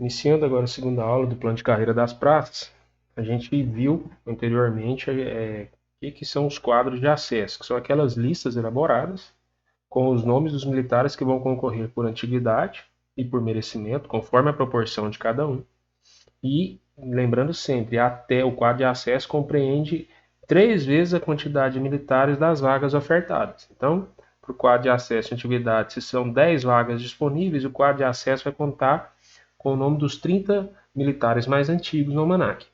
Iniciando agora a segunda aula do plano de carreira das praças, a gente viu anteriormente o que são os quadros de acesso, que são aquelas listas elaboradas com os nomes dos militares que vão concorrer por antiguidade e por merecimento, conforme a proporção de cada um. E, lembrando sempre, até o quadro de acesso compreende 3 vezes a quantidade de militares das vagas ofertadas. Então, para o quadro de acesso e antiguidade, se são 10 vagas disponíveis, o quadro de acesso vai contar com o nome dos 30 militares mais antigos no almanaque.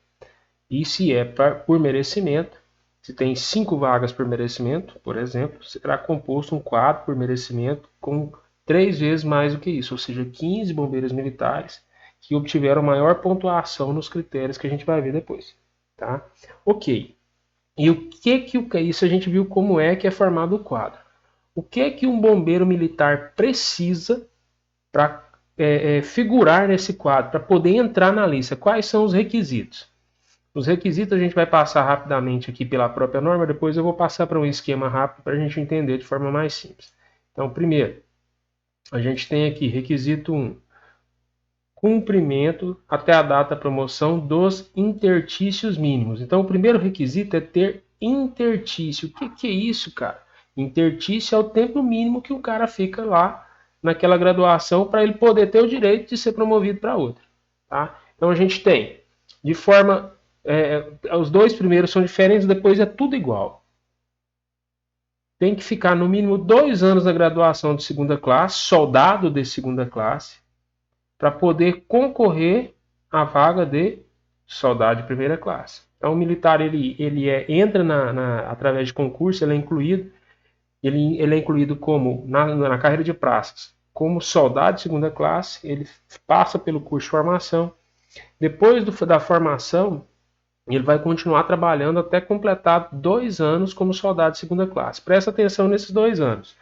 E se é por merecimento, se tem 5 vagas por merecimento, por exemplo, será composto um quadro por merecimento com 3 vezes mais do que isso, ou seja, 15 bombeiros militares que obtiveram maior pontuação nos critérios que a gente vai ver depois. Tá? Ok. E o que isso a gente viu como é que é formado o quadro. O que um bombeiro militar precisa para figurar nesse quadro, para poder entrar na lista? Quais são os requisitos? Os requisitos a gente vai passar rapidamente aqui pela própria norma, depois eu vou passar para um esquema rápido para a gente entender de forma mais simples. Então, primeiro, a gente tem aqui requisito 1, cumprimento até a data da promoção dos intertícios mínimos. Então, o primeiro requisito é ter intertício. O que é isso, cara? Intertício é o tempo mínimo que o cara fica lá naquela graduação para ele poder ter o direito de ser promovido para outra. Tá? Então, a gente tem, de forma... os dois primeiros são diferentes, depois é tudo igual. Tem que ficar no mínimo 2 anos na graduação de segunda classe, soldado de segunda classe, para poder concorrer à vaga de soldado de primeira classe. Então, o militar entra através de concurso, ele é incluído como na carreira de praças, como soldado de segunda classe, ele passa pelo curso de formação. Depois da formação, ele vai continuar trabalhando até completar 2 anos como soldado de segunda classe. Presta atenção nesses 2 anos.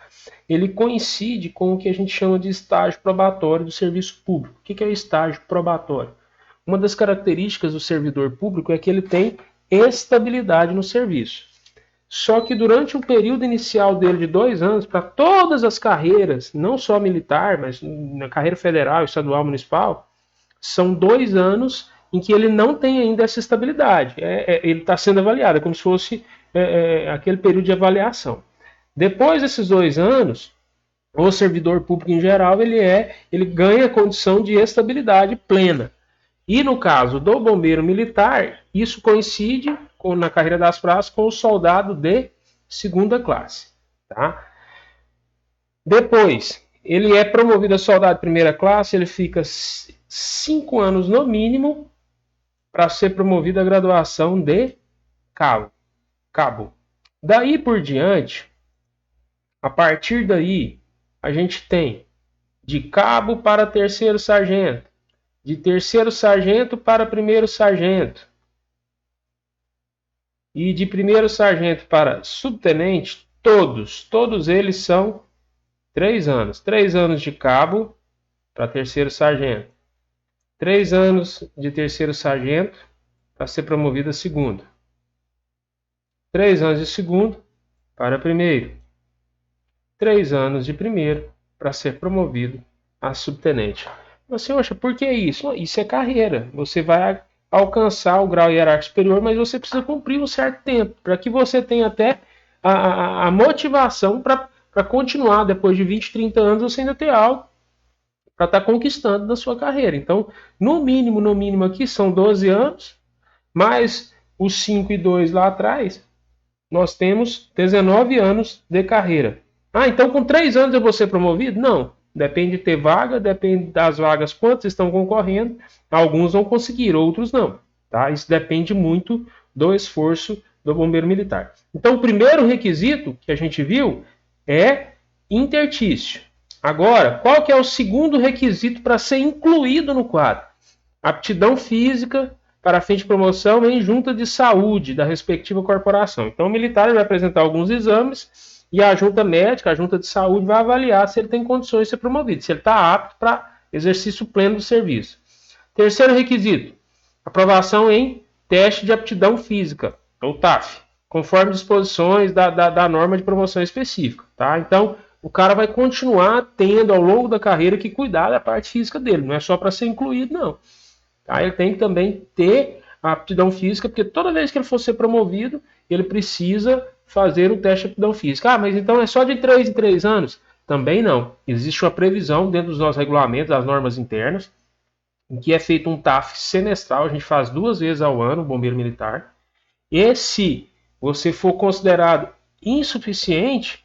Ele coincide com o que a gente chama de estágio probatório do serviço público. O que é o estágio probatório? Uma das características do servidor público é que ele tem estabilidade no serviço. Só que durante o período inicial dele de 2 anos, para todas as carreiras, não só militar, mas na carreira federal, estadual, municipal, são 2 anos em que ele não tem ainda essa estabilidade. Ele está sendo avaliado, é como se fosse aquele período de avaliação. Depois desses 2 anos, o servidor público em geral, ele ganha a condição de estabilidade plena. E no caso do bombeiro militar, isso coincide na carreira das praças com o soldado de segunda classe. Tá? Depois, ele é promovido a soldado de primeira classe, ele fica 5 anos no mínimo para ser promovido à graduação de cabo. Daí por diante, a partir daí, a gente tem de cabo para terceiro sargento, de terceiro sargento para primeiro sargento, e de primeiro sargento para subtenente, todos eles são 3 anos. 3 anos de cabo para terceiro sargento, 3 anos de terceiro sargento para ser promovido a segundo, 3 anos de segundo para primeiro, 3 anos de primeiro para ser promovido a subtenente. Você acha, por que isso? Isso é carreira. Você vai alcançar o grau hierárquico superior, mas você precisa cumprir um certo tempo, para que você tenha até a motivação para continuar. Depois de 20, 30 anos, você ainda ter algo para estar conquistando na sua carreira. Então, no mínimo aqui são 12 anos, mais os 5 e 2 lá atrás, nós temos 19 anos de carreira. Então com 3 anos eu vou ser promovido? Não. Depende de ter vaga, depende das vagas, quantos estão concorrendo. Alguns vão conseguir, outros não. Tá? Isso depende muito do esforço do bombeiro militar. Então o primeiro requisito que a gente viu é intertício. Agora, qual que é o segundo requisito para ser incluído no quadro? Aptidão física para fim de promoção em junta de saúde da respectiva corporação. Então o militar vai apresentar alguns exames e a junta médica, a junta de saúde, vai avaliar se ele tem condições de ser promovido, se ele está apto para exercício pleno do serviço. Terceiro requisito, aprovação em teste de aptidão física, ou TAF, conforme disposições da norma de promoção específica. Tá? Então, o cara vai continuar tendo ao longo da carreira que cuidar da parte física dele, não é só para ser incluído, não. Tá? Ele tem que também ter a aptidão física, porque toda vez que ele for ser promovido, ele precisa fazer o teste de aptidão física. Ah, mas então é só de 3 em 3 anos? Também não. Existe uma previsão dentro dos nossos regulamentos, das normas internas, em que é feito um TAF semestral, a gente faz 2 vezes ao ano, o bombeiro militar. E se você for considerado insuficiente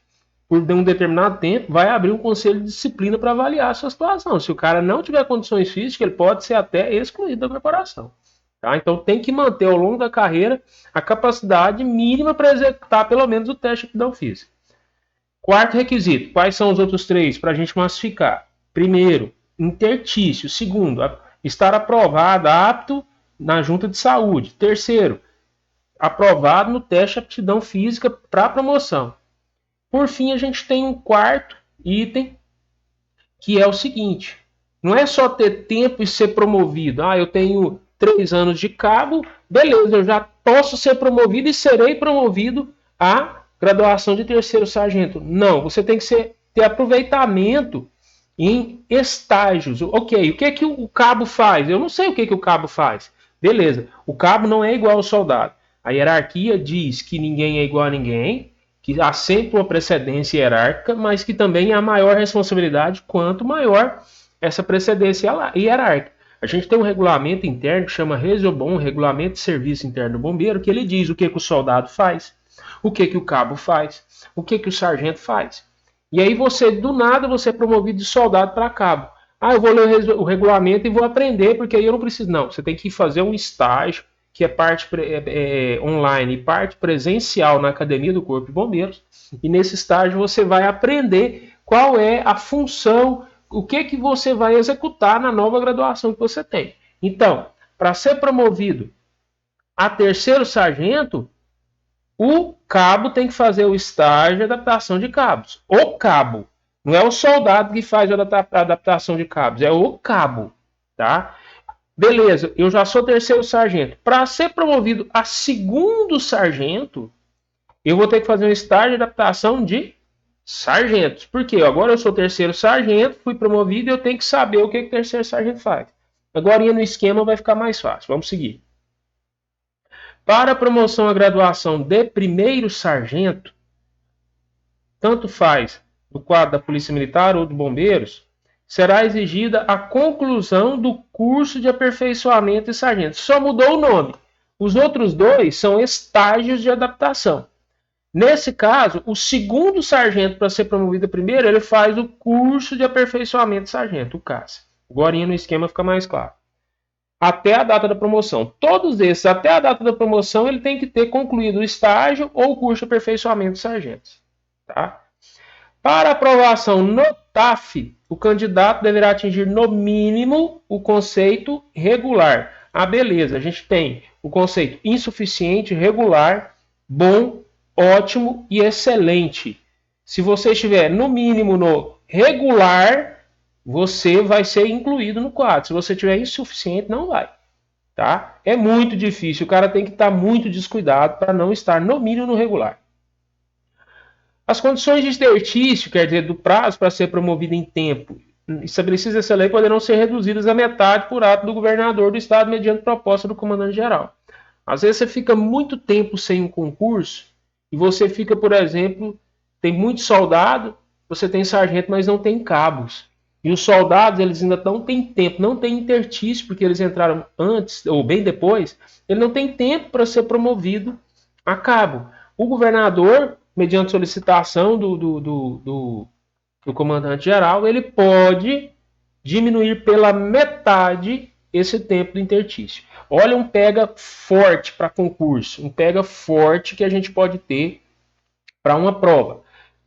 por um determinado tempo, vai abrir um conselho de disciplina para avaliar a sua situação. Se o cara não tiver condições físicas, ele pode ser até excluído da corporação. Tá? Então tem que manter ao longo da carreira a capacidade mínima para executar pelo menos o teste de aptidão física. Quarto requisito, quais são os outros 3 para a gente massificar? Primeiro, intertício. Segundo, estar aprovado, apto na junta de saúde. Terceiro, aprovado no teste de aptidão física para promoção. Por fim, a gente tem um quarto item, que é o seguinte: não é só ter tempo e ser promovido. Ah, eu tenho 3 anos de cabo, beleza, eu já posso ser promovido e serei promovido à graduação de terceiro sargento. Não, você tem que ter aproveitamento em estágios. Ok, o que é que o cabo faz? Eu não sei o que é que o cabo faz. Beleza, o cabo não é igual ao soldado. A hierarquia diz que ninguém é igual a ninguém, que há sempre uma precedência hierárquica, mas que também há maior responsabilidade quanto maior essa precedência hierárquica. A gente tem um regulamento interno que chama Resobom, Regulamento de Serviço Interno do Bombeiro, que ele diz o que o soldado faz, o que o cabo faz, o que o sargento faz. E aí você, do nada, você é promovido de soldado para cabo. Ah, eu vou ler o regulamento e vou aprender, porque aí eu não preciso. Não, você tem que fazer um estágio, que é parte online e parte presencial na Academia do Corpo de Bombeiros. E nesse estágio você vai aprender qual é a função, o que você vai executar na nova graduação que você tem. Então, para ser promovido a terceiro sargento, o cabo tem que fazer o estágio de adaptação de cabos. O cabo. Não é o soldado que faz a adaptação de cabos, é o cabo. Tá? Beleza, eu já sou terceiro sargento. Para ser promovido a segundo sargento, eu vou ter que fazer um estágio de adaptação de sargentos. Por quê? Agora eu sou terceiro sargento, fui promovido e eu tenho que saber o que o terceiro sargento faz. Agora no esquema vai ficar mais fácil. Vamos seguir. Para a promoção à graduação de primeiro sargento, tanto faz do quadro da Polícia Militar ou de Bombeiros, será exigida a conclusão do curso de aperfeiçoamento de sargento. Só mudou o nome. Os outros 2 são estágios de adaptação. Nesse caso, o segundo sargento, para ser promovido primeiro, ele faz o curso de aperfeiçoamento de sargento, o CAS. Agora no esquema fica mais claro. Até a data da promoção. Todos esses, até a data da promoção, ele tem que ter concluído o estágio ou o curso de aperfeiçoamento de sargentos. Tá? Para aprovação no TAF, o candidato deverá atingir no mínimo o conceito regular. Ah, beleza, a gente tem o conceito insuficiente, regular, bom, ótimo e excelente. Se você estiver no mínimo no regular, você vai ser incluído no quadro. Se você tiver insuficiente, não vai. Tá? É muito difícil. O cara tem que estar muito descuidado para não estar no mínimo no regular. As condições de exercício, quer dizer, do prazo para ser promovido em tempo, estabelecidas nessa lei, poderão ser reduzidas à metade por ato do governador do estado, mediante proposta do comandante-geral. Às vezes você fica muito tempo sem um concurso e você fica, por exemplo, tem muito soldado, você tem sargento, mas não tem cabos. E os soldados, eles ainda não têm tempo, não tem intertício, porque eles entraram antes ou bem depois, ele não tem tempo para ser promovido a cabo. O governador, mediante solicitação do comandante-geral, ele pode diminuir pela metade esse tempo do intertício. Olha um pega forte para concurso, um pega forte que a gente pode ter para uma prova.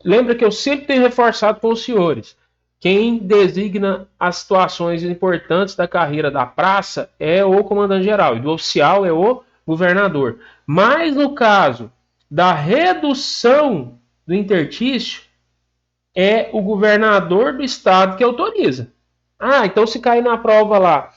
Lembra que eu sempre tenho reforçado com os senhores. Quem designa as situações importantes da carreira da praça é o comandante-geral, e do oficial é o governador. Mas no caso da redução do intertício, é o governador do estado que autoriza. Ah, então se cair na prova lá,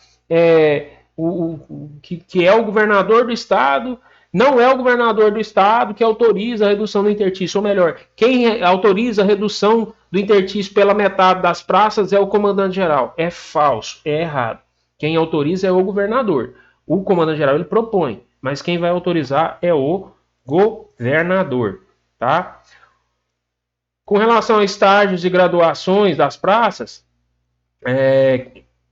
que é o governador do estado, não é o governador do estado que autoriza a redução do intertício, ou melhor, quem autoriza a redução do intertício pela metade das praças é o comandante-geral. É falso, é errado. Quem autoriza é o governador. O comandante-geral ele propõe, mas quem vai autorizar é o governador, tá? Com relação a estágios e graduações das praças,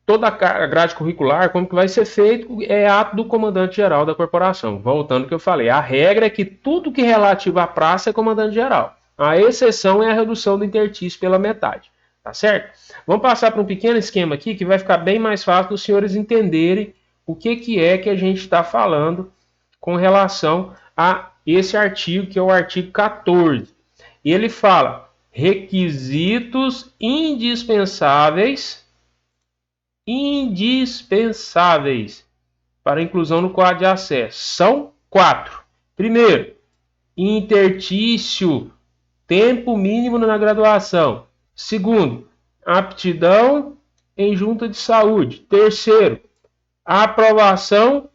toda a grade curricular, como que vai ser feito, é ato do comandante-geral da corporação. Voltando ao que eu falei, a regra é que tudo que é relativo à praça é comandante-geral. A exceção é a redução do intertício pela metade, tá certo? Vamos passar para um pequeno esquema aqui que vai ficar bem mais fácil dos senhores entenderem o que é que a gente está falando com relação a esse artigo, que é o artigo 14. E ele fala requisitos indispensáveis para inclusão no quadro de acesso. São 4. Primeiro, intertício, tempo mínimo na graduação. Segundo, aptidão em junta de saúde. Terceiro, aprovação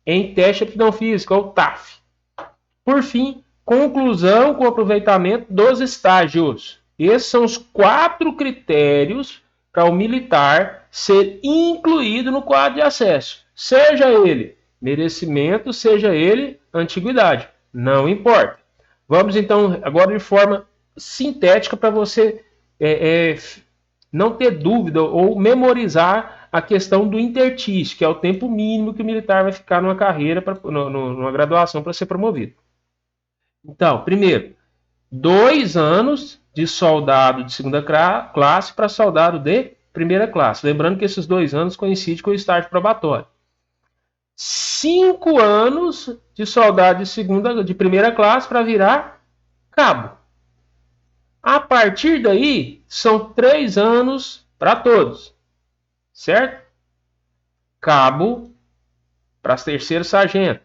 em teste de aptidão física, ou TAF. Por fim, conclusão com aproveitamento dos estágios. Esses são os 4 critérios para o militar ser incluído no quadro de acesso. Seja ele merecimento, seja ele antiguidade. Não importa. Vamos então agora de forma sintética para você não ter dúvida ou memorizar a questão do intertício, que é o tempo mínimo que o militar vai ficar numa carreira, numa graduação para ser promovido. Então, primeiro, 2 anos de soldado de segunda classe para soldado de primeira classe. Lembrando que esses 2 anos coincidem com o estágio probatório. 5 anos de soldado de primeira classe para virar cabo. A partir daí, são 3 anos para todos, certo? Cabo para terceiro sargento,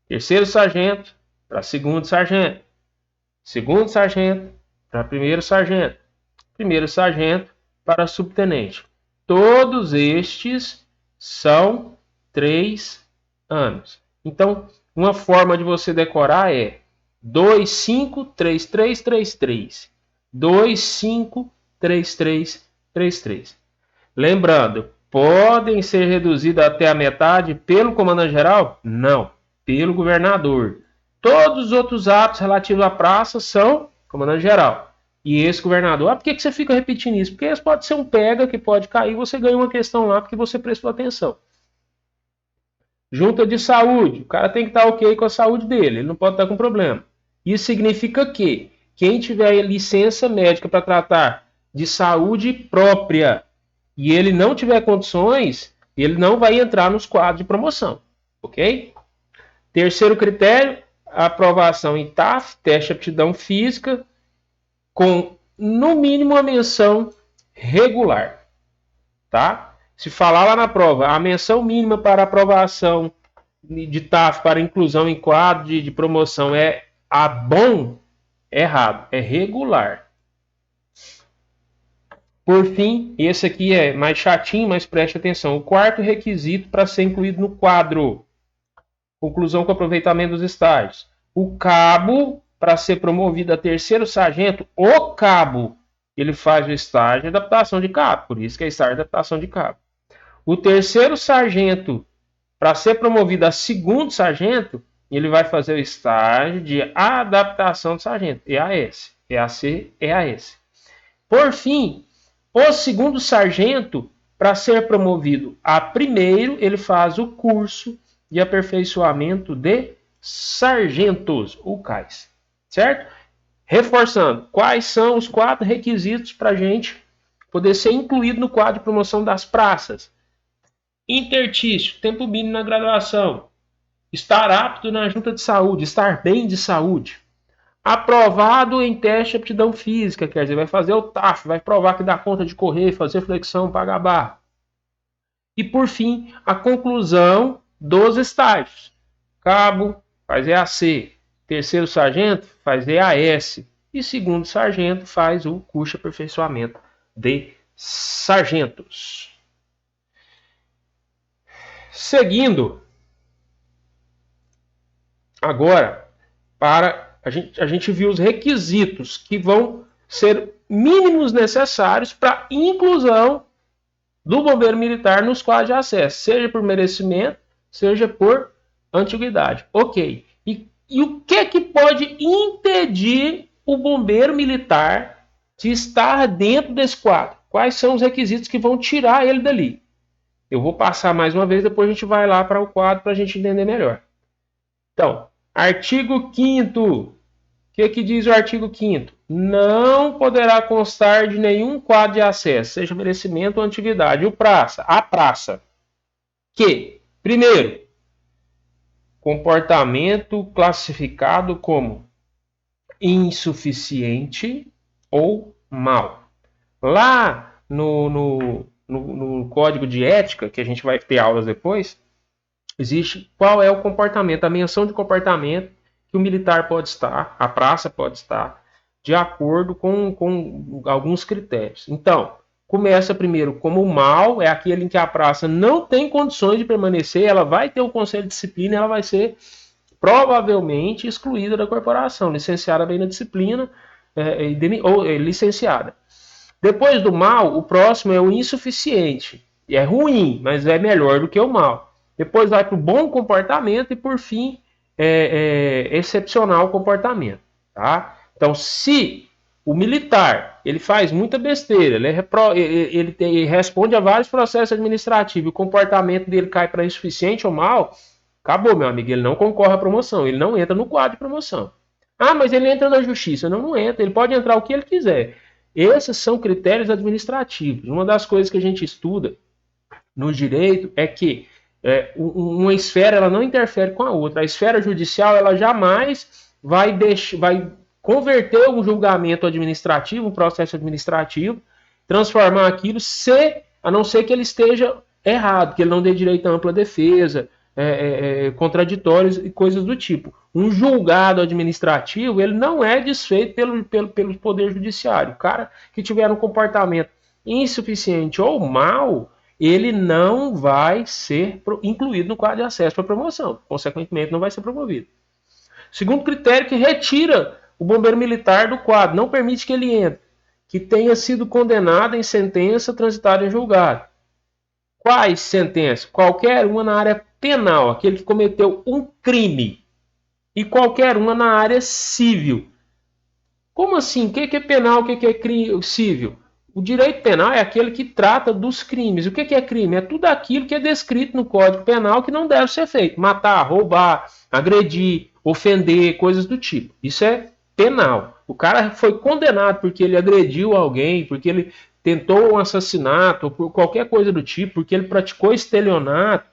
terceiro sargento para segundo sargento, segundo sargento para primeiro sargento para subtenente. Todos estes são 3 anos. Então, uma forma de você decorar é 253333. 253333. Lembrando, podem ser reduzidos até a metade pelo comandante-geral? Não, pelo governador. Todos os outros atos relativos à praça são comandante-geral. E esse governador, por que você fica repetindo isso? Porque esse pode ser um pega que pode cair, você ganha uma questão lá porque você prestou atenção. Junta de saúde, o cara tem que estar ok com a saúde dele, ele não pode estar com problema. Isso significa que quem tiver licença médica para tratar de saúde própria e ele não tiver condições, ele não vai entrar nos quadros de promoção, ok? Terceiro critério, aprovação em TAF, teste de aptidão física, com no mínimo a menção regular, tá? Se falar lá na prova, a menção mínima para aprovação de TAF para inclusão em quadro de promoção é a bom, é errado, é regular. Por fim, esse aqui é mais chatinho, mas preste atenção. O quarto requisito para ser incluído no quadro. Conclusão com aproveitamento dos estágios. O cabo, para ser promovido a terceiro sargento, o cabo, ele faz o estágio de adaptação de cabo. Por isso que é estágio de adaptação de cabo. O terceiro sargento, para ser promovido a segundo sargento, ele vai fazer o estágio de adaptação de sargento. EAS. EAC, EAS. Por fim, o segundo sargento, para ser promovido a primeiro, ele faz o curso de aperfeiçoamento de sargentos, o CAIS. Certo? Reforçando, quais são os 4 requisitos para a gente poder ser incluído no quadro de promoção das praças? Intertício, tempo mínimo na graduação. Estar apto na junta de saúde, estar bem de saúde. Aprovado em teste de aptidão física, quer dizer, vai fazer o TAF, vai provar que dá conta de correr, fazer flexão, pagar barra. E por fim, a conclusão dos estágios. Cabo faz EAC, terceiro sargento faz EAS e segundo sargento faz o curso de aperfeiçoamento de sargentos. Seguindo, agora, a gente viu os requisitos que vão ser mínimos necessários para inclusão do bombeiro militar nos quadros de acesso, seja por merecimento, seja por antiguidade. Ok. E o que pode impedir o bombeiro militar de estar dentro desse quadro? Quais são os requisitos que vão tirar ele dali? Eu vou passar mais uma vez, depois a gente vai lá para o quadro para a gente entender melhor. Então, artigo 5º. O que diz o artigo 5º? Não poderá constar de nenhum quadro de acesso, seja merecimento ou antiguidade. A praça. Que, primeiro, comportamento classificado como insuficiente ou mau. Lá no código de ética, que a gente vai ter aulas depois, existe qual é o comportamento, a menção de comportamento que o militar pode estar, a praça pode estar, de acordo com alguns critérios. Então, começa primeiro como mal, é aquele em que a praça não tem condições de permanecer, ela vai ter o conselho de disciplina, ela vai ser provavelmente excluída da corporação, licenciada bem na disciplina ou licenciada. Depois do mal, o próximo é o insuficiente. E é ruim, mas é melhor do que o mal. Depois vai para o bom comportamento e, por fim, excepcional comportamento. Tá? Então, se o militar ele faz muita besteira, ele responde a vários processos administrativos e o comportamento dele cai para insuficiente ou mal, acabou, meu amigo. Ele não concorre à promoção, ele não entra no quadro de promoção. Ah, mas ele entra na justiça. Não, não entra. Ele pode entrar o que ele quiser. Esses são critérios administrativos. Uma das coisas que a gente estuda no direito é que uma esfera ela não interfere com a outra. A esfera judicial ela jamais vai converter um julgamento administrativo, um processo administrativo, transformar aquilo a não ser que ele esteja errado, que ele não dê direito à ampla defesa, contraditórios e coisas do tipo. Um julgado administrativo ele não é desfeito pelo Poder Judiciário. O cara que tiver um comportamento insuficiente ou mau, ele não vai ser incluído no quadro de acesso para promoção. Consequentemente, não vai ser promovido. Segundo critério que retira o bombeiro militar do quadro, não permite que ele entre, que tenha sido condenado em sentença transitada em julgado. Quais sentenças? Qualquer uma na área penal, aquele que cometeu um crime, e qualquer uma na área civil. Como assim? O que é penal? O que é crime civil? O direito penal é aquele que trata dos crimes. O que é crime? É tudo aquilo que é descrito no Código Penal que não deve ser feito. Matar, roubar, agredir, ofender, coisas do tipo. Isso é penal. O cara foi condenado porque ele agrediu alguém, porque ele tentou um assassinato, ou por qualquer coisa do tipo, porque ele praticou estelionato,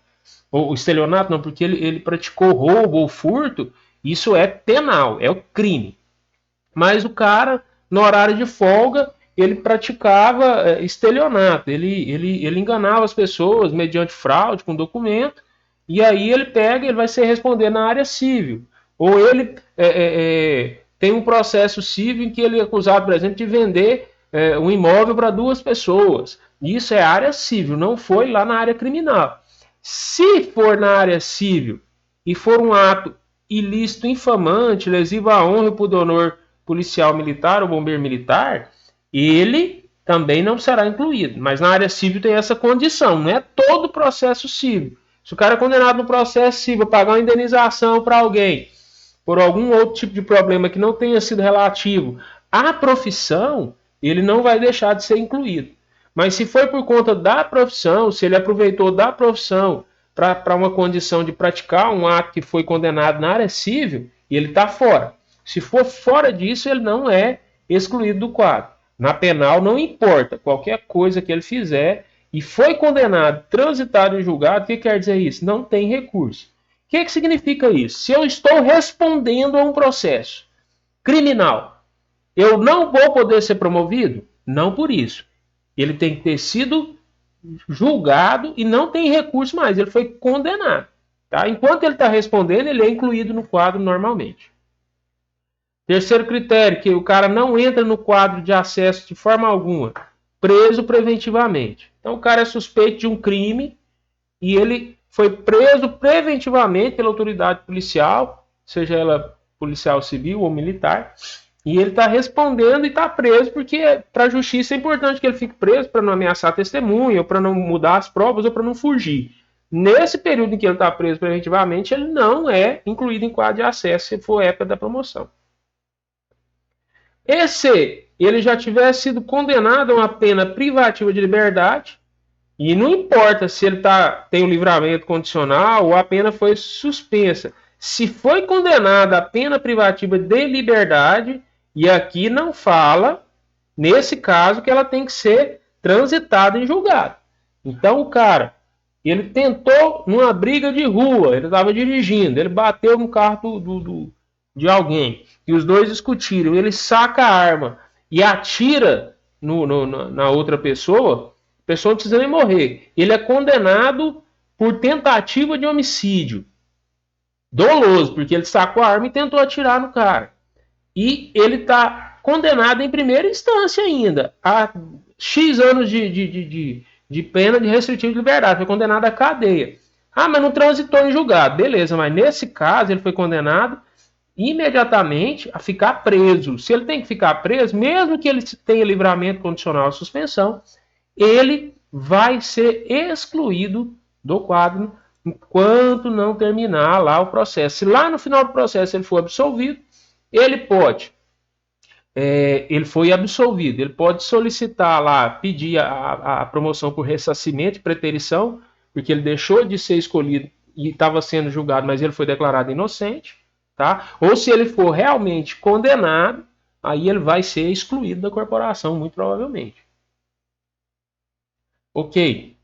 ou estelionato não, porque ele praticou roubo ou furto, isso é penal, é o crime. Mas o cara, no horário de folga, ele praticava estelionato, ele enganava as pessoas mediante fraude com documento, e aí ele vai ser responder na área civil. Ou ele tem um processo civil em que ele é acusado, por exemplo, de vender um imóvel para duas pessoas. Isso é área civil, não foi lá na área criminal. Se for na área civil e for um ato ilícito, infamante, lesivo à honra e pudor policial militar ou bombeiro militar, ele também não será incluído. Mas na área civil tem essa condição, não é todo processo civil. Se o cara é condenado no processo civil, pagar uma indenização para alguém por algum outro tipo de problema que não tenha sido relativo à profissão, ele não vai deixar de ser incluído. Mas se foi por conta da profissão, se ele aproveitou da profissão para uma condição de praticar um ato que foi condenado na área civil, ele está fora. Se for fora disso, ele não é excluído do quadro. Na penal, não importa qualquer coisa que ele fizer e foi condenado, transitado e julgado, o que quer dizer isso? Não tem recurso. O que significa isso? Se eu estou respondendo a um processo criminal, eu não vou poder ser promovido? Não por isso. Ele tem que ter sido julgado e não tem recurso mais. Ele foi condenado. Tá? Enquanto ele está respondendo, ele é incluído no quadro normalmente. Terceiro critério, que o cara não entra no quadro de acesso de forma alguma. Preso preventivamente. Então o cara é suspeito de um crime e ele foi preso preventivamente pela autoridade policial, seja ela policial civil ou militar, E ele está respondendo e está preso, porque para a justiça é importante que ele fique preso para não ameaçar a testemunha, ou para não mudar as provas, ou para não fugir. Nesse período em que ele está preso preventivamente, ele não é incluído em quadro de acesso se for época da promoção. E se ele já tivesse sido condenado a uma pena privativa de liberdade, e não importa se ele tem um livramento condicional ou a pena foi suspensa. Se foi condenado a pena privativa de liberdade, e aqui não fala, nesse caso, que ela tem que ser transitada em julgado. Então o cara, ele tentou numa briga de rua, ele estava dirigindo, ele bateu no carro de alguém, e os dois discutiram, ele saca a arma e atira na outra pessoa, a pessoa não precisa nem morrer. Ele é condenado por tentativa de homicídio doloso, porque ele sacou a arma e tentou atirar no cara. E ele está condenado em primeira instância ainda a X anos de pena de restritivo de liberdade. Foi condenado à cadeia. Ah, mas não transitou em julgado. Beleza, mas nesse caso ele foi condenado imediatamente a ficar preso. Se ele tem que ficar preso, mesmo que ele tenha livramento condicional de suspensão, ele vai ser excluído do quadro enquanto não terminar lá o processo. Se lá no final do processo ele for absolvido, ele pode, ele foi absolvido, ele pode solicitar lá, pedir a promoção por ressarcimento e preterição, porque ele deixou de ser escolhido e estava sendo julgado, mas ele foi declarado inocente, tá? Ou se ele for realmente condenado, aí ele vai ser excluído da corporação, muito provavelmente. Ok.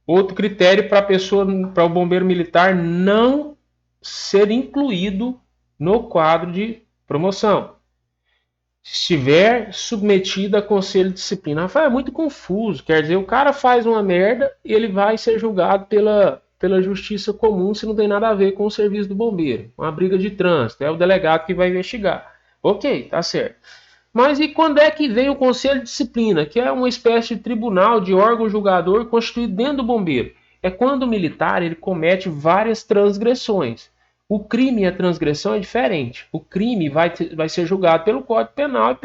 Outro critério para o bombeiro militar não ser incluído no quadro de promoção. Se estiver submetido a conselho de disciplina. Rafael, é muito confuso. Quer dizer, o cara faz uma merda e ele vai ser julgado pela justiça comum se não tem nada a ver com o serviço do bombeiro. Uma briga de trânsito. É o delegado que vai investigar. Ok, tá certo. Mas e quando é que vem o Conselho de Disciplina, que é uma espécie de tribunal de órgão julgador constituído dentro do bombeiro? É quando o militar ele comete várias transgressões. O crime e a transgressão é diferente. O crime vai ser julgado pelo Código Penal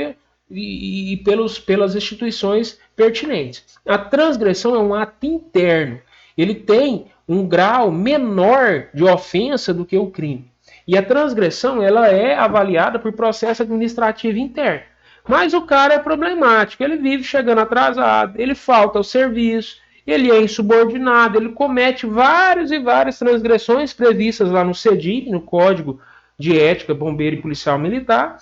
e pelas instituições pertinentes. A transgressão é um ato interno. Ele tem um grau menor de ofensa do que o crime. E a transgressão ela é avaliada por processo administrativo interno. Mas o cara é problemático, ele vive chegando atrasado, ele falta ao serviço, ele é insubordinado, ele comete várias e várias transgressões previstas lá no CEDIP, no Código de Ética Bombeiro e Policial Militar.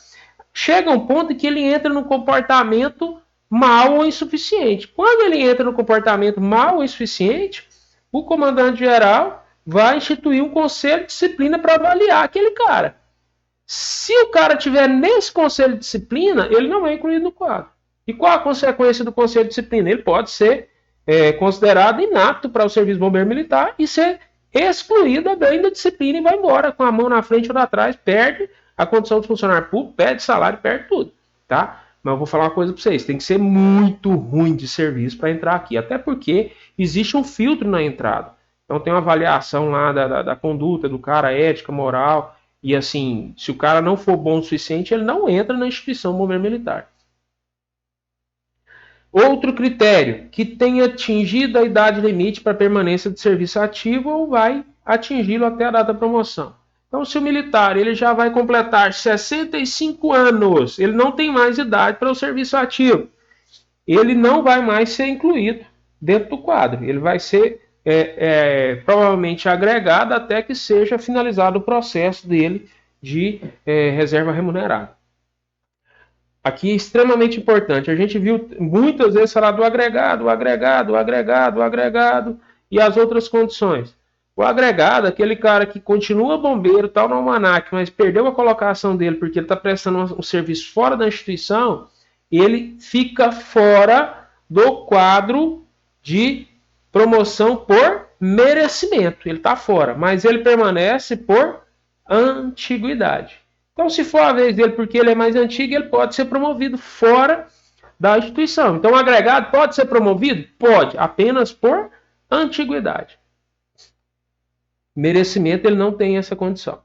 Chega um ponto em que ele entra no comportamento mal ou insuficiente. Quando ele entra no comportamento mal ou insuficiente, o comandante-geral vai instituir um conselho de disciplina para avaliar aquele cara. Se o cara tiver nesse conselho de disciplina, ele não é incluído no quadro. E qual a consequência do conselho de disciplina? Ele pode ser considerado inapto para o serviço bombeiro militar e ser excluído bem da disciplina e vai embora com a mão na frente ou atrás, perde a condição de funcionário público, perde salário, perde tudo, tá? Mas eu vou falar uma coisa para vocês, tem que ser muito ruim de serviço para entrar aqui, até porque existe um filtro na entrada. Então tem uma avaliação lá da conduta do cara, ética, moral, e assim, se o cara não for bom o suficiente, ele não entra na instituição bombeiro militar. Outro critério, que tenha atingido a idade limite para permanência de serviço ativo ou vai atingi-lo até a data da promoção. Então, se o militar ele já vai completar 65 anos, ele não tem mais idade para o serviço ativo, ele não vai mais ser incluído dentro do quadro. Ele vai ser provavelmente agregado até que seja finalizado o processo dele de reserva remunerada. Aqui é extremamente importante. A gente viu muitas vezes falar do agregado, o agregado, o agregado, o agregado e as outras condições. O agregado, aquele cara que continua bombeiro, tal no almanac, mas perdeu a colocação dele porque ele está prestando um serviço fora da instituição, ele fica fora do quadro de promoção por merecimento. Ele está fora, mas ele permanece por antiguidade. Então, se for a vez dele porque ele é mais antigo, ele pode ser promovido fora da instituição. Então, o agregado pode ser promovido? Pode, apenas por antiguidade. Merecimento, ele não tem essa condição.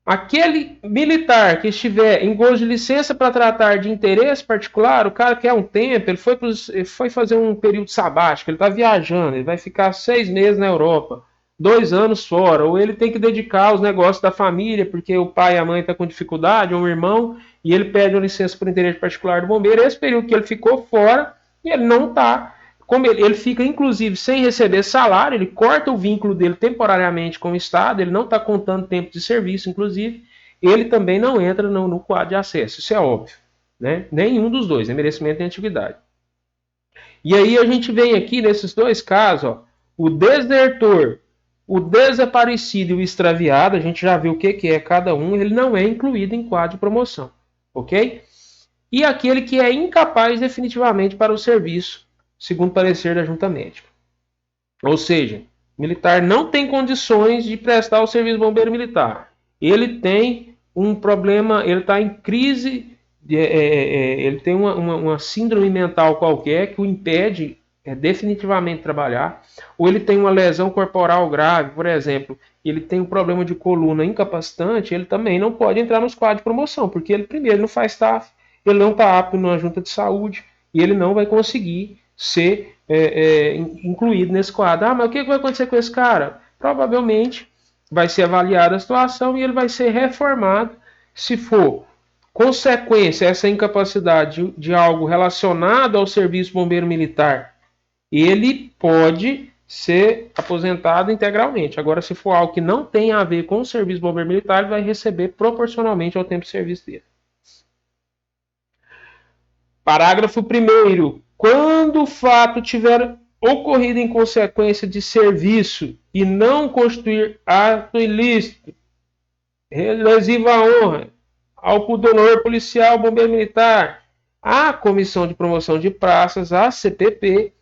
Aquele militar que estiver em gozo de licença para tratar de interesse particular, o cara quer um tempo, ele foi fazer um período sabático, ele está viajando, ele vai ficar 6 meses na Europa, 2 anos fora, ou ele tem que dedicar aos negócios da família, porque o pai e a mãe estão com dificuldade, ou um irmão, e ele pede uma licença por interesse particular do bombeiro. Esse período que ele ficou fora, e ele não está. Como ele fica, inclusive, sem receber salário, ele corta o vínculo dele temporariamente com o Estado, ele não está contando tempo de serviço, inclusive, ele também não entra no quadro de acesso, isso é óbvio. Né? Nenhum dos dois, é merecimento e antiguidade. E aí a gente vem aqui, nesses dois casos, ó, o desertor, o desaparecido e o extraviado, a gente já viu o que é cada um, ele não é incluído em quadro de promoção, ok? E aquele que é incapaz definitivamente para o serviço, segundo o parecer da junta médica. Ou seja, o militar não tem condições de prestar o serviço bombeiro militar. Ele tem um problema, ele está em crise, ele tem uma síndrome mental qualquer que o impede definitivamente trabalhar, ou ele tem uma lesão corporal grave, por exemplo, ele tem um problema de coluna incapacitante, ele também não pode entrar nos quadros de promoção, porque ele primeiro não faz staff, ele não está apto numa junta de saúde, e ele não vai conseguir ser incluído nesse quadro. Ah, mas o que vai acontecer com esse cara? Provavelmente vai ser avaliada a situação e ele vai ser reformado. Se for consequência essa incapacidade de algo relacionado ao serviço bombeiro militar, ele pode ser aposentado integralmente. Agora, se for algo que não tem a ver com o serviço bombeiro militar, ele vai receber proporcionalmente ao tempo de serviço dele. Parágrafo 1º. Quando o fato tiver ocorrido em consequência de serviço e não constituir ato ilícito, lesivo à honra, ao pudor policial, bombeiro militar, a Comissão de Promoção de Praças, a CPP,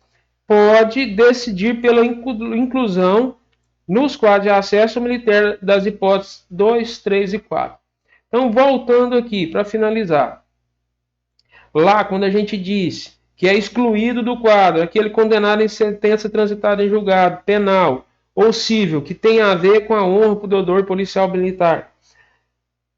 pode decidir pela inclusão nos quadros de acesso militar das hipóteses 2, 3 e 4. Então, voltando aqui, para finalizar. Lá, quando a gente diz que é excluído do quadro aquele condenado em sentença transitada em julgado penal ou civil que tem a ver com a honra, pudor policial militar,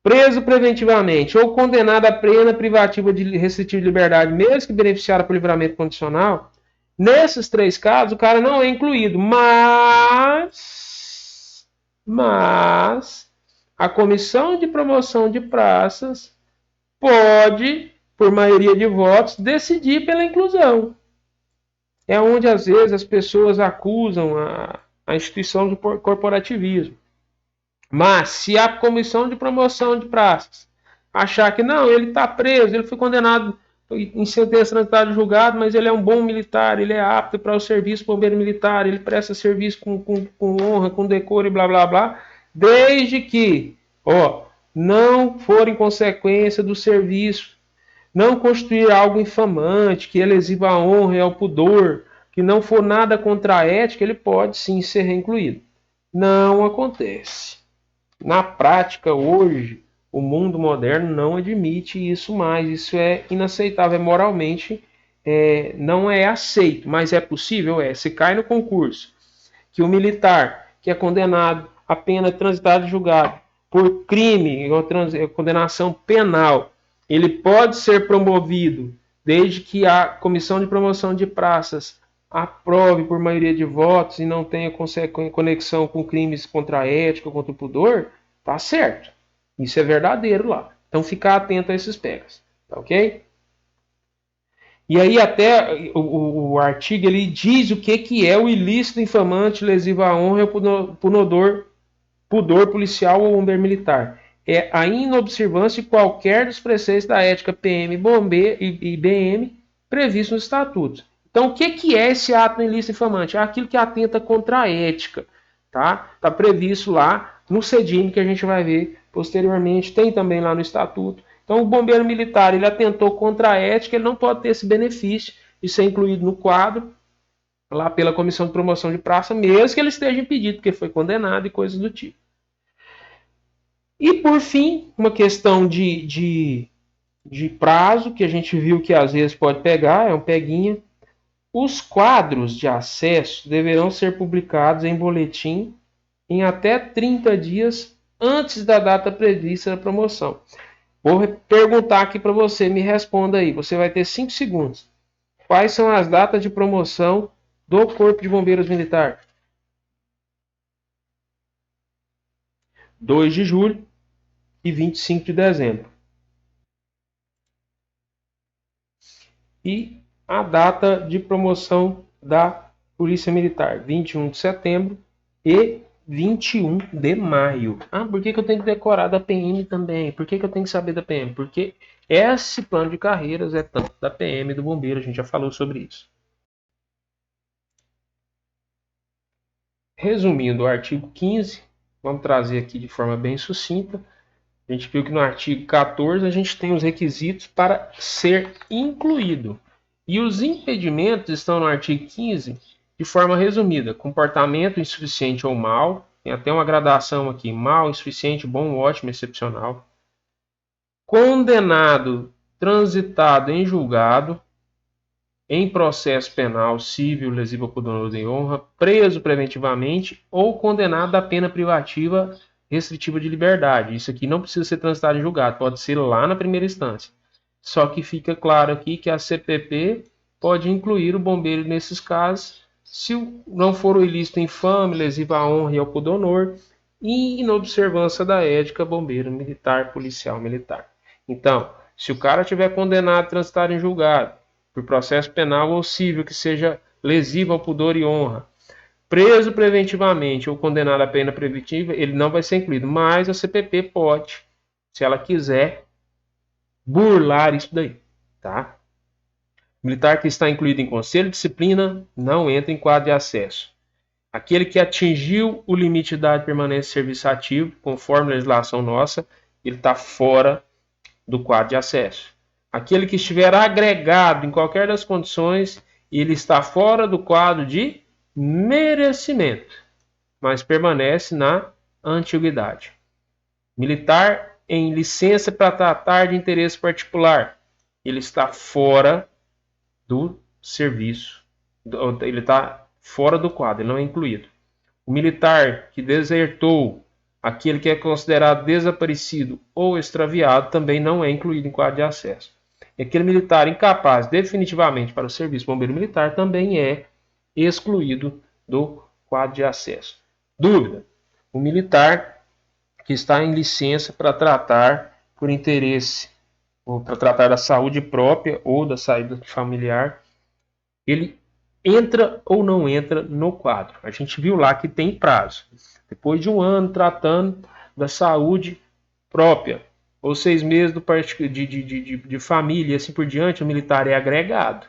preso preventivamente ou condenado a pena privativa de restritiva de liberdade, mesmo que beneficiado por livramento condicional, nesses 3 casos o cara não é incluído, mas a Comissão de Promoção de Praças pode, por maioria de votos, decidir pela inclusão. É onde, às vezes, as pessoas acusam a instituição de corporativismo. Mas, se a Comissão de Promoção de Praças achar que não, ele está preso, ele foi condenado em sentença transitada de julgado, mas ele é um bom militar, ele é apto para o serviço bombeiro militar, ele presta serviço com honra, com decoro e blá blá blá, desde que não for em consequência do serviço, não constituir algo infamante, que ele exiba a honra e ao pudor, que não for nada contra a ética, ele pode sim ser reincluído. Não acontece. Na prática, hoje, o mundo moderno não admite isso mais. Isso é inaceitável, moralmente não é aceito, mas é possível? Se cai no concurso que o militar que é condenado a pena transitada e julgado por crime, condenação penal, ele pode ser promovido desde que a Comissão de Promoção de Praças aprove por maioria de votos e não tenha conexão com crimes contra a ética, contra o pudor, tá certo. Isso é verdadeiro lá. Então ficar atento a esses pegas, tá ok? E aí até o artigo ele diz o que é o ilícito infamante, lesivo à honra e pudor policial ou bombeiro militar. É a inobservância de qualquer dos preceitos da ética PM e BM previsto nos estatutos. Então, o que é esse ato ilícito infamante? É aquilo que atenta contra a ética. Tá? Tá previsto lá no CEDIM, que a gente vai ver posteriormente. Tem também lá no estatuto. Então, o bombeiro militar ele atentou contra a ética, ele não pode ter esse benefício de ser incluído no quadro lá pela Comissão de Promoção de Praça, mesmo que ele esteja impedido, porque foi condenado e coisas do tipo. E, por fim, uma questão de prazo, que a gente viu que às vezes pode pegar, é um peguinha. Os quadros de acesso deverão ser publicados em boletim em até 30 dias antes da data prevista da promoção. Vou perguntar aqui para você, me responda aí. Você vai ter 5 segundos. Quais são as datas de promoção do Corpo de Bombeiros Militar? 2 de julho e 25 de dezembro. E a data de promoção da Polícia Militar, 21 de setembro e 21 de maio. Ah, por que eu tenho que decorar da PM também? Por que eu tenho que saber da PM? Porque esse plano de carreiras é tanto da PM e do bombeiro, a gente já falou sobre isso. Resumindo o artigo 15, vamos trazer aqui de forma bem sucinta. A gente viu que no artigo 14 a gente tem os requisitos para ser incluído. E os impedimentos estão no artigo 15 de forma resumida. Comportamento insuficiente ou mal. Tem até uma gradação aqui. Mal, insuficiente, bom, ótimo, excepcional. Condenado, transitado em julgado, em processo penal, civil, lesivo ao pudor e honra, preso preventivamente ou condenado à pena privativa restritiva de liberdade. Isso aqui não precisa ser transitado em julgado, pode ser lá na primeira instância. Só que fica claro aqui que a CPP pode incluir o bombeiro nesses casos, se não for o ilícito infame, lesivo à honra e ao pudor e inobservância da ética bombeiro militar, policial militar. Então, se o cara tiver condenado a transitar em julgado, por processo penal ou civil que seja lesivo ao pudor e honra, preso preventivamente ou condenado à pena preventiva, ele não vai ser incluído. Mas a CPP pode, se ela quiser, burlar isso daí, tá? Militar que está incluído em conselho de disciplina não entra em quadro de acesso. Aquele que atingiu o limite de idade de permanência de serviço ativo, conforme a legislação nossa, ele está fora do quadro de acesso. Aquele que estiver agregado em qualquer das condições, ele está fora do quadro de merecimento, mas permanece na antiguidade. Militar em licença para tratar de interesse particular, ele está fora do serviço, ele está fora do quadro, ele não é incluído. O militar que desertou, aquele que é considerado desaparecido ou extraviado, também não é incluído em quadro de acesso. E aquele militar incapaz definitivamente para o serviço bombeiro militar também é excluído do quadro de acesso. Dúvida? O militar que está em licença para tratar por interesse ou para tratar da saúde própria ou da saúde familiar, ele entra ou não entra no quadro. A gente viu lá que tem prazo. Depois de um ano tratando da saúde própria, ou 6 meses de família e assim por diante, o militar é agregado.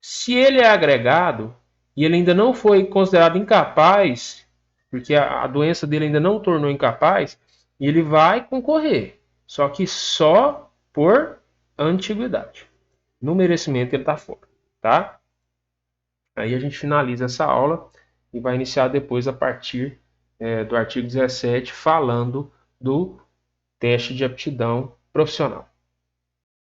Se ele é agregado e ele ainda não foi considerado incapaz, porque a doença dele ainda não tornou incapaz, ele vai concorrer. Só que só por antiguidade. No merecimento ele está fora, tá? Aí a gente finaliza essa aula e vai iniciar depois a partir do artigo 17, falando do teste de aptidão profissional.